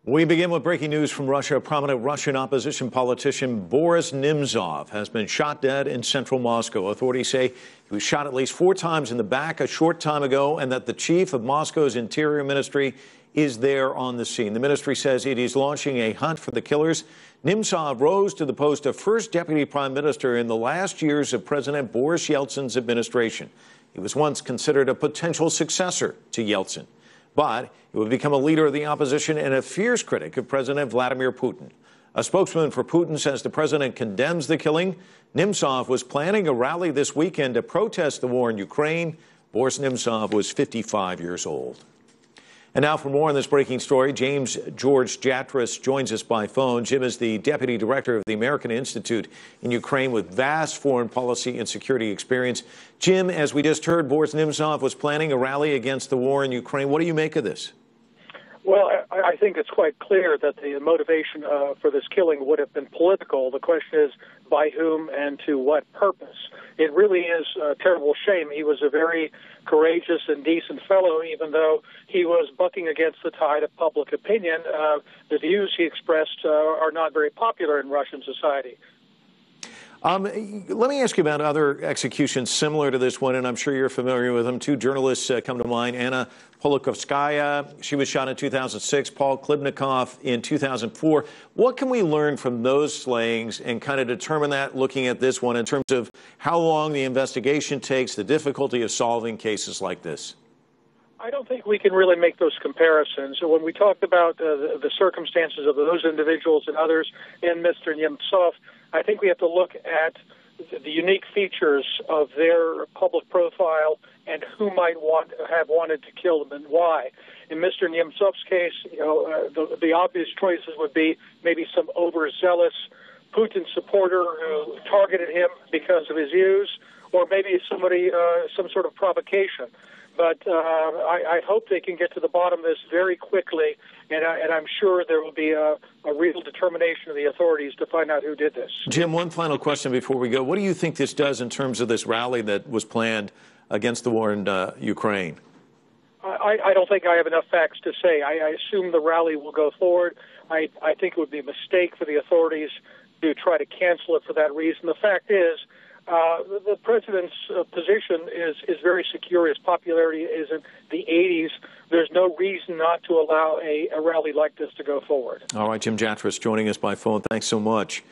We begin with breaking news from Russia. Prominent Russian opposition politician Boris Nemtsov has been shot dead in central Moscow. Authorities say he was shot at least 4 times in the back a short time ago and that the chief of Moscow's Interior Ministry is there on the scene. The ministry says it is launching a hunt for the killers. Nemtsov rose to the post of first deputy prime minister in the last years of President Boris Yeltsin's administration. He was once considered a potential successor to Yeltsin, but he would become a leader of the opposition and a fierce critic of President Vladimir Putin. A spokesman for Putin says the president condemns the killing. Nemtsov was planning a rally this weekend to protest the war in Ukraine. Boris Nemtsov was 55 years old. And now for more on this breaking story, James George Jatras joins us by phone. Jim is the deputy director of the American Institute in Ukraine with vast foreign policy and security experience. Jim, as we just heard, Boris Nemtsov was planning a rally against the war in Ukraine. What do you make of this? Well, I think it's quite clear that the motivation for this killing would have been political. The question is by whom and to what purpose. It really is a terrible shame. He was a very courageous and decent fellow, even though he was bucking against the tide of public opinion. The views he expressed are not very popular in Russian society. Let me ask you about other executions similar to this one, and I'm sure you're familiar with them. 2 journalists come to mind. Anna Politkovskaya, she was shot in 2006. Paul Klibnikov in 2004. What can we learn from those slayings and kind of determine that looking at this one in terms of how long the investigation takes, the difficulty of solving cases like this? I don't think we can really make those comparisons. So when we talk about the circumstances of those individuals and others in Mr. Nemtsov, I think we have to look at the unique features of their public profile and who might have wanted to kill them and why. In Mr. Nemtsov's case, the obvious choices would be maybe some overzealous Putin supporter who targeted him because of his views, or maybe somebody, some sort of provocation. But I hope they can get to the bottom of this very quickly, and I'm sure there will be a real determination of the authorities to find out who did this. Jim, one final question before we go. What do you think this does in terms of this rally that was planned against the war in Ukraine? I don't think I have enough facts to say. I assume the rally will go forward. I think it would be a mistake for the authorities to try to cancel it for that reason. The fact is, the president's position is very secure. His popularity is in the 80s. There's no reason not to allow a rally like this to go forward. All right, Jim Jatras joining us by phone. Thanks so much.